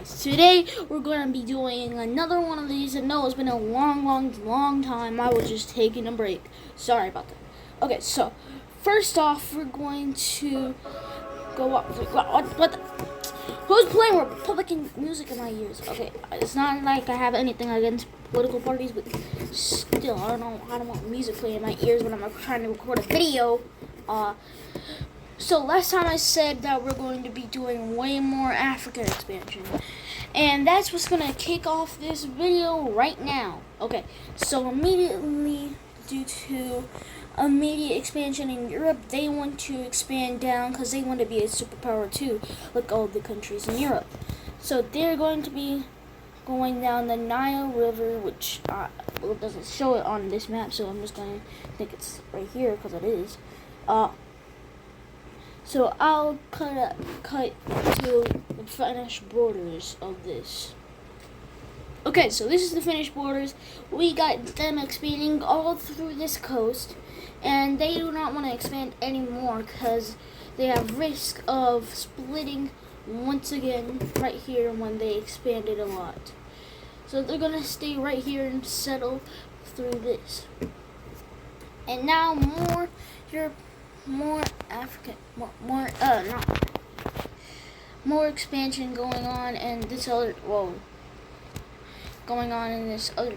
Today we're going to be doing another one of these. And no, it's been a long time. I was just taking a break. Sorry about that. Okay, so first off, we're going to go up. What the? Who's playing Republican music in my ears? Okay, it's not like I have anything against political parties, but still, I don't want music playing in my ears when I'm trying to record a video. So last time I said that we're going to be doing way more African expansion. And that's what's going to kick off this video right now. Okay, so immediately, due to immediate expansion in Europe, they want to expand down because they want to be a superpower too, like all the countries in Europe. So they're going to be going down the Nile River, which it doesn't show it on this map, so I'm just going to think it's right here because it is. So I'll cut to the finished borders of this. Okay, so this is the finished borders. We got them expanding all through this coast, and they do not want to expand anymore because they have risk of splitting once again right here when they expanded a lot. So they're gonna stay right here and settle through this. And now more African, more expansion going on, and going on in this other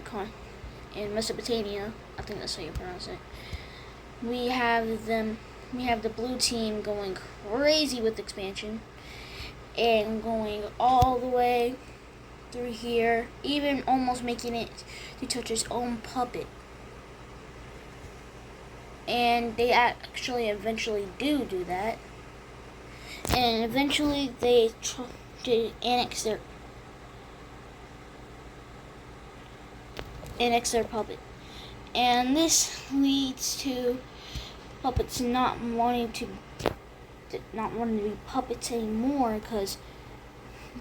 in Mesopotamia. I think that's how you pronounce it. We have the blue team going crazy with expansion and going all the way through here, even almost making it to touch his own puppet. And they actually eventually do that. And eventually they try to annex their puppet. And this leads to puppets not wanting to be puppets anymore, because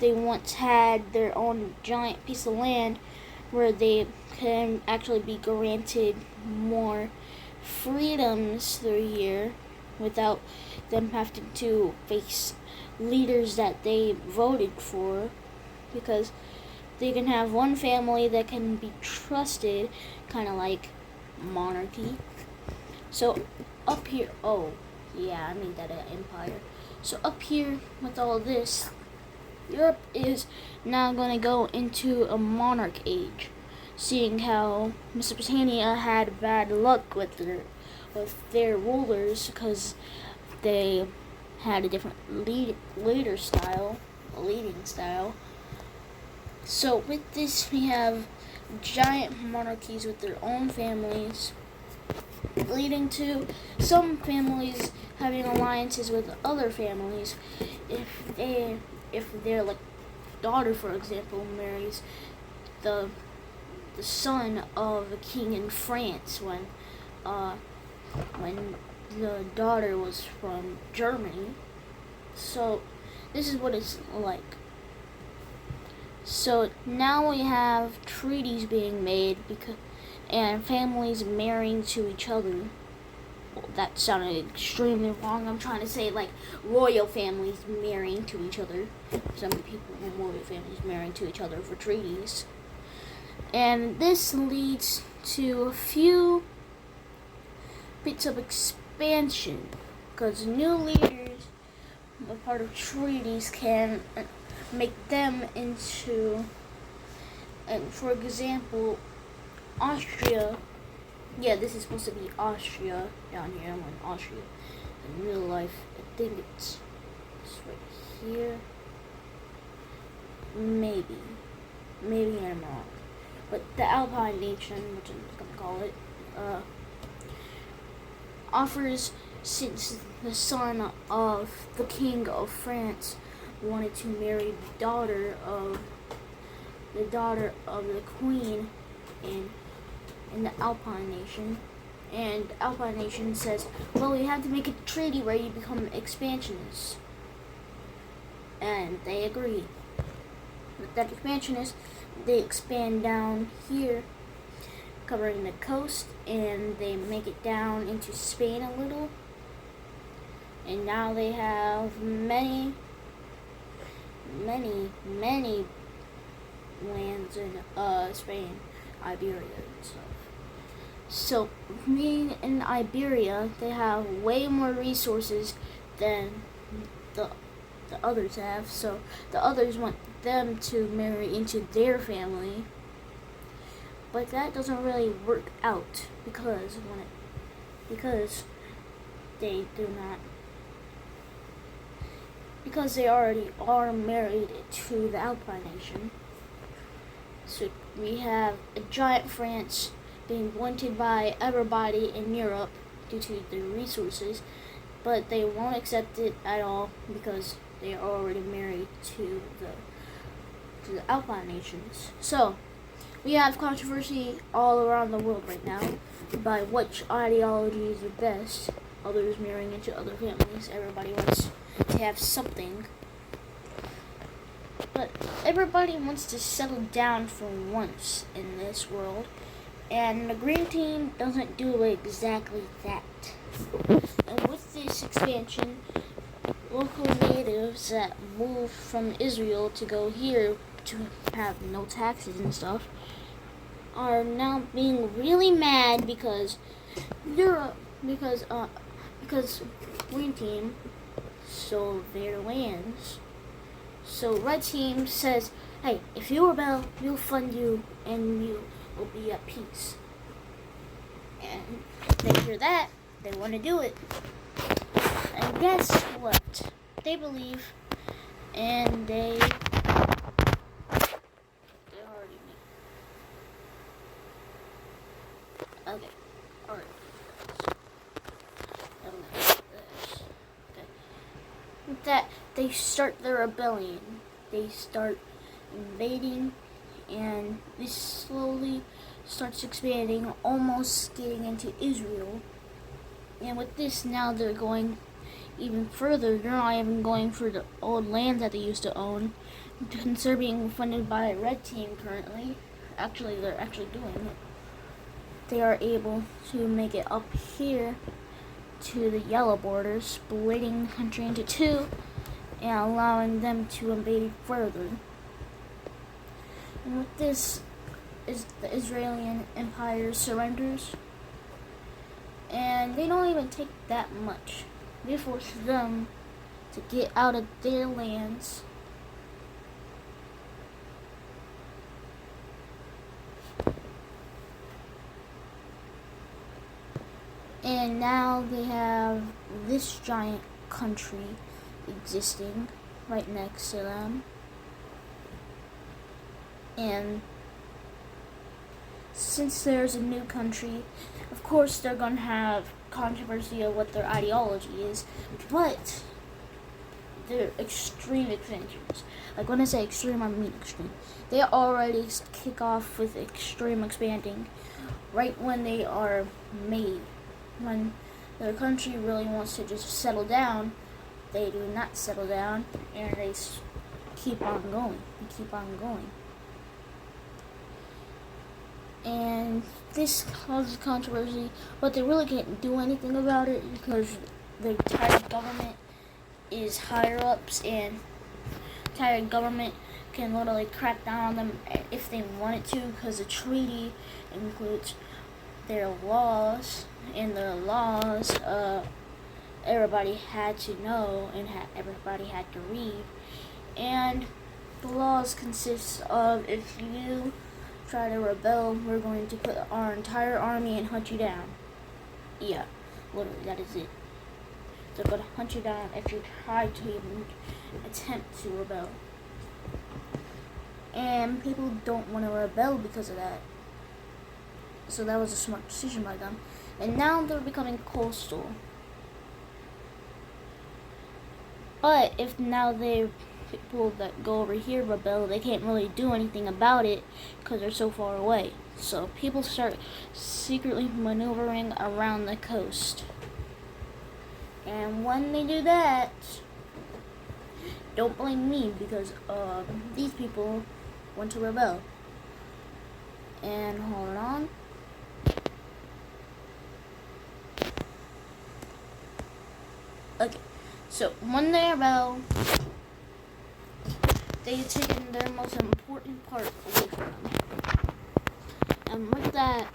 they once had their own giant piece of land where they can actually be granted more freedoms through here without them having to face leaders that they voted for, because they can have one family that can be trusted, kind of like monarchy. So up here, I mean that empire. So up here with all this, Europe is now going to go into a monarch age, seeing how Mesopotamia had bad luck with their rulers because they had a different leading style. So with this, we have giant monarchies with their own families, leading to some families having alliances with other families. If their daughter, for example, marries the son of a king in France when the daughter was from Germany. So this is what it's like. So now we have treaties being made and families marrying to each other. Well, that sounded extremely wrong. I'm trying to say like royal families marrying to each other. Some people in royal families marrying to each other for treaties. And this leads to a few bits of expansion, because new leaders, a part of treaties, can make them into, and for example, Austria. Yeah, this is supposed to be Austria down here. I'm in Austria in real life. I think it's right here. Maybe I'm wrong. But the Alpine nation, which I'm going to call it, offers, since the son of the king of France wanted to marry the daughter of the queen in the Alpine nation, and the Alpine nation says, well, you have to make a treaty where you become expansionists, and they agree. With that expansionist, they expand down here, covering the coast, and they make it down into Spain a little. And now they have many many lands in Spain, Iberia and stuff. So being in Iberia, they have way more resources than the others have. So the others want them to marry into their family, but that doesn't really work out because they do not because they already are married to the Alpine nation. So we have a giant France being wanted by everybody in Europe due to their resources, but they won't accept it at all because they are already married to the Alpine nations. So we have controversy all around the world right now by which ideology is the best. Others marrying into other families. Everybody wants to have something. But everybody wants to settle down for once in this world. And the green team doesn't do exactly that. And with this expansion, local natives that moved from Israel to go here to have no taxes and stuff are now being really mad because green team sold their lands. So red team says, hey, if you rebel, we'll fund you and you will be at peace. And they hear that, they want to do it. And guess what? They believe, and they already knew. Okay, alright. With that, they start their rebellion. They start invading, and this slowly starts expanding, almost getting into Israel. And with this, now they're going even further. They're not even going for the old land that they used to own, since they're being funded by a red team currently. Actually, they're actually doing it. They are able to make it up here to the yellow border, splitting the country into two and allowing them to invade further. And with this, is the Israeli Empire surrenders, and they don't even take that much. They force them to get out of their lands. And now they have this giant country existing right next to them. And since there's a new country, of course they're going to have controversy of what their ideology is, but they're extreme expansions. Like when I say extreme, I mean extreme. They already kick off with extreme expanding right when they are made. When their country really wants to just settle down, they do not settle down, and they keep on going and keep on going. And this causes controversy, but they really can't do anything about it because the entire government is higher ups, and the entire government can literally crack down on them if they wanted to, because the treaty includes their laws, and their laws everybody had to know and everybody had to read. And the laws consist of, if you try to rebel, we're going to put our entire army and hunt you down. Yeah, literally, that is it. They're going to hunt you down if you try to even attempt to rebel. And people don't want to rebel because of that. So that was a smart decision by them. And now they're becoming coastal. But if now they people that go over here rebel, they can't really do anything about it because they're so far away. So people start secretly maneuvering around the coast. And when they do that, don't blame me because these people want to rebel. And hold on. Okay, so when they rebel, they've taken their most important part away from them. And with that,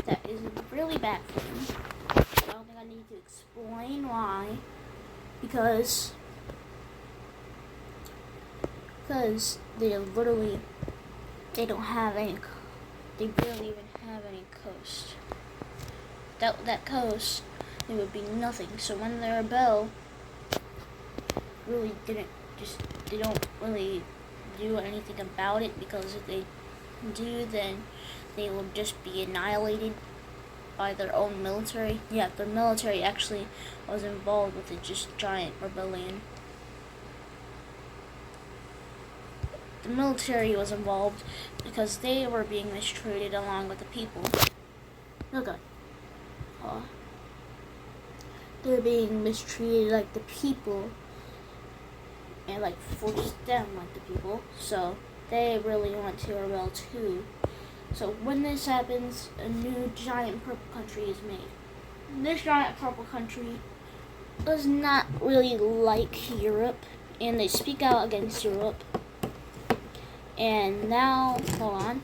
that is really bad for them. I don't think I need to explain why. Because they literally, they don't have any, they barely even have any coast. Without that coast, there would be nothing. So when they rebel, really they don't really do anything about it, because if they do, then they will just be annihilated by their own military. Yeah, their military actually was involved with a just giant rebellion. The military was involved because they were being mistreated along with the people. Look at they're being mistreated like the people, and like forced them like the people. So they really want to rebel too. So when this happens, a new giant purple country is made. This giant purple country does not really like Europe, and they speak out against Europe. And now, hold on.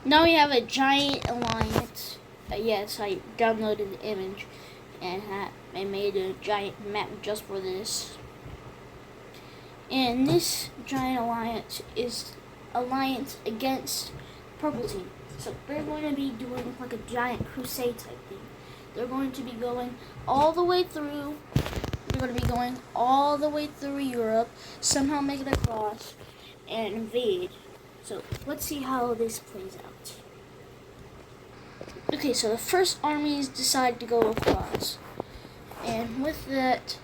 Now we have a giant alliance. Yes, I downloaded the image and I made a giant map just for this. And this giant alliance is alliance against Purple Team. So they're going to be doing like a giant crusade type thing. They're going to be going all the way through. They're going to be going all the way through Europe, somehow make it across and invade. So let's see how this plays out. Okay, so the first armies decide to go across. And with that,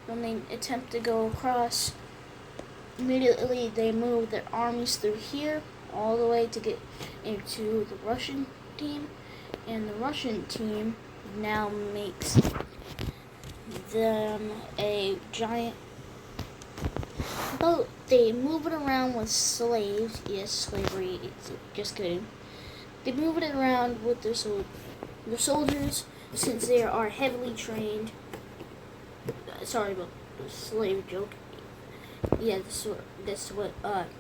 when they attempt to go across, immediately they move their armies through here all the way to get into the Russian team. And the Russian team now makes them a giant boat. They move it around with slaves. Yes, slavery. Just kidding. They move it around with their soldiers, since they are heavily trained. Sorry about the slave joke. Yeah, that's what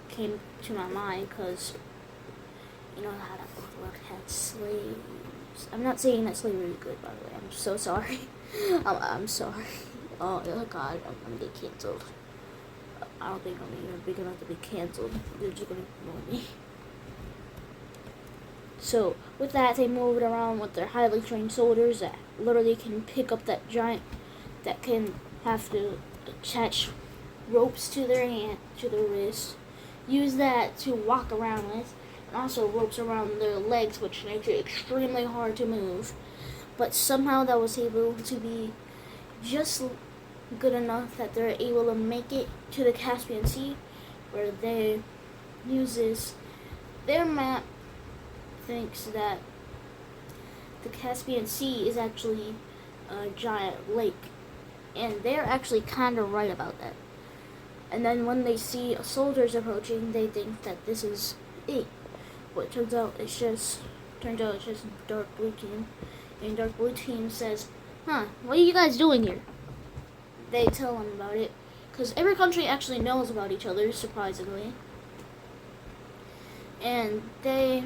came to my mind, because you know how that world had slaves. I'm not saying that slavery is good, by the way. I'm so sorry. I'm sorry. Oh God, I'm gonna get canceled. I don't think I'm even big enough to be canceled. They're just gonna ignore me. So with that, they move it around with their highly trained soldiers that literally can pick up that giant, that can have to attach ropes to their hand, to their wrists, use that to walk around with, and also ropes around their legs, which makes it extremely hard to move. But somehow that was able to be just good enough that they're able to make it to the Caspian Sea, where they uses their map thinks that the Caspian Sea is actually a giant lake, and they're actually kind of right about that. And then when they see soldiers approaching, they think that this is it. But turns out it's just Dark Blue Team, and Dark Blue Team says, "Huh, what are you guys doing here?" They tell them about it, because every country actually knows about each other, surprisingly. And they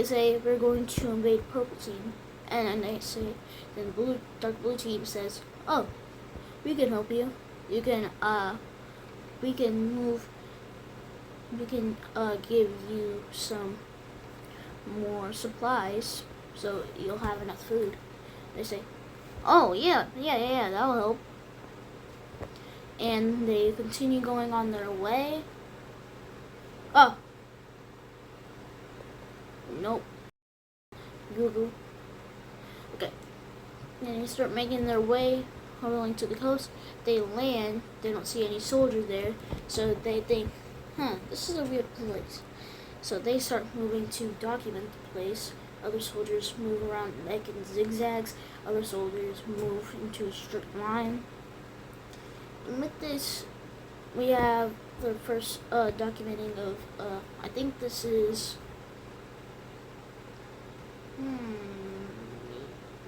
say, "We're going to invade Purple Team," and then they say, then Dark Blue Team says, "Oh, we can help you. You can we can give you some more supplies, so you'll have enough food." They say, "Oh yeah, that'll help." And they continue going on their way. Oh. Nope. Google. Okay. And they start making their way, hurtling to the coast. They land. They don't see any soldiers there, so they think, this is a weird place. So they start moving to document the place. Other soldiers move around like in zigzags. Other soldiers move into a strict line. And with this, we have the first documenting of, I think this is,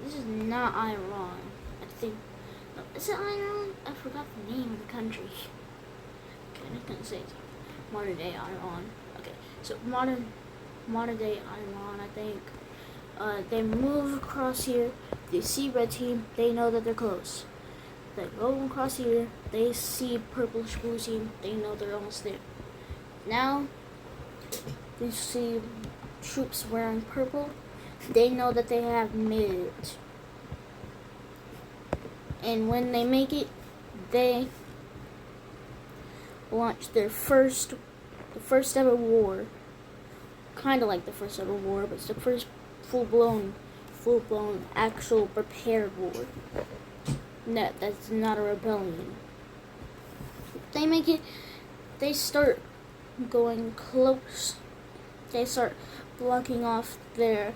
this is not Iran. I think No, is it Iran? I forgot the name of the country. Okay, I'm just gonna say it's modern day Iran. Okay, so modern day Iran, I think. They move across here. They see red team. They know that they're close. They go across here. They see purplish blue team. They know they're almost there. Now they see troops wearing purple. They know that they have made it. And when they make it, they launch the first ever war. Kind of like the first ever war, but it's the first full-blown, actual prepared war. No, that's not a rebellion. They make it. They start going close. They start blocking off their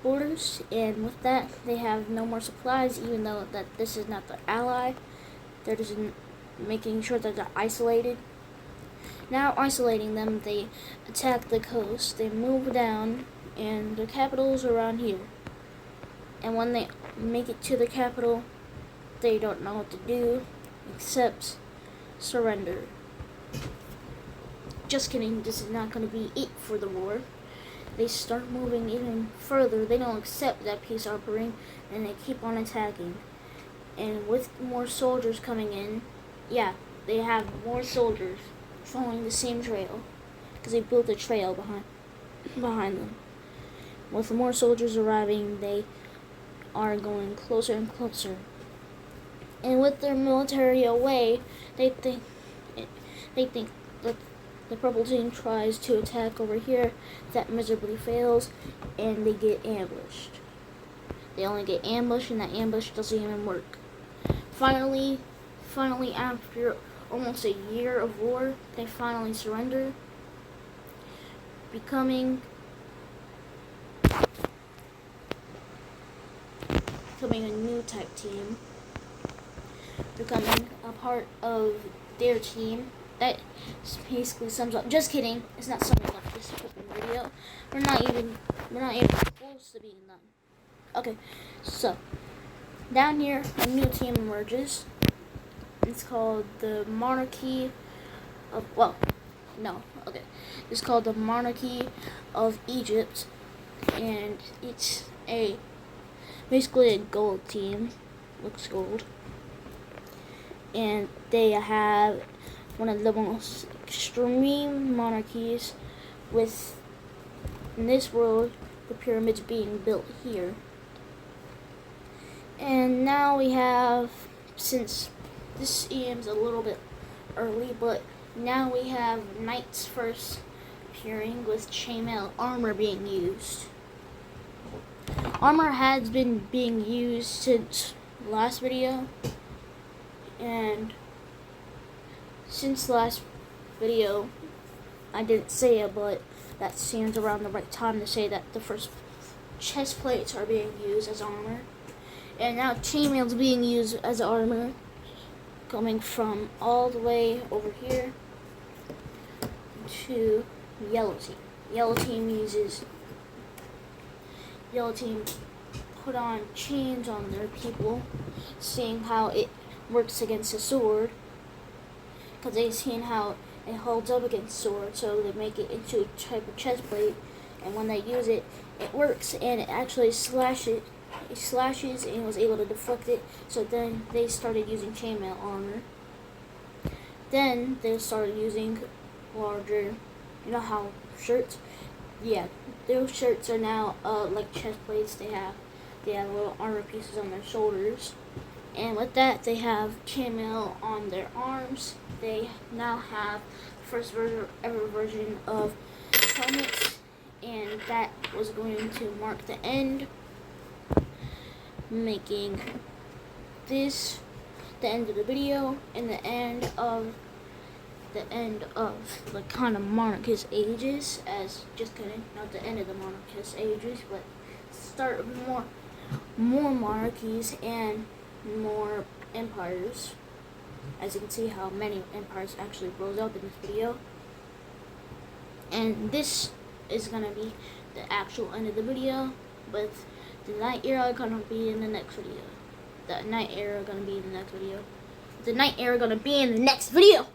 borders, and with that, they have no more supplies. Even though that this is not their ally, they're just making sure that they're isolated. Now isolating them, they attack the coast. They move down, and the capital is around here. And when they make it to the capital, they don't know what to do except surrender. Just kidding, this is not going to be it for the war. They start moving even further. They don't accept that peace offering, and they keep on attacking. And with more soldiers coming in, yeah, they have more soldiers following the same trail, because they built a trail behind them. With more soldiers arriving, they are going closer and closer. And with their military away, they think that the purple team tries to attack over here. That miserably fails, and they get ambushed. They only get ambushed, and that ambush doesn't even work. Finally, after almost a year of war, they finally surrender, becoming a new type team, becoming a part of their team. That basically sums up. Just kidding. It's not summing up this video. We're not even close to being done. Okay, so down here a new team emerges. It's called the Monarchy of It's called the Monarchy of Egypt, and it's basically a gold team. Looks gold. And they have one of the most extreme monarchies, with, in this world, the pyramids being built here. And now we have, since this EM's a little bit early, but now we have knights first appearing with chainmail armor being used. Armor has been being used since last video, and since last video I didn't say it, but that seems around the right time to say that the first chest plates are being used as armor, and now chainmail's being used as armor, coming from all the way over here to yellow team. Yellow team put on chains on their people, seeing how it works against a sword, because they've seen how it holds up against sword, so they make it into a type of chest plate, and when they use it, it works, and it actually slashes and was able to deflect it. So then they started using chainmail armor. Then they started using larger, you know how shirts, yeah, those shirts are now like chest plates. They have little armor pieces on their shoulders, and with that they have chainmail on their arms. They now have the first ever version of helmets, and that was going to mark the end, making this the end of the video and the end of the kind of monarchist ages. As just kidding, not the end of the monarchist ages, but start of more monarchies and more empires. As you can see how many empires actually rose up in this video. And this is gonna be the actual end of the video, but the night era gonna be in the next video. the night era gonna be in the next video. The night era gonna be in the next video.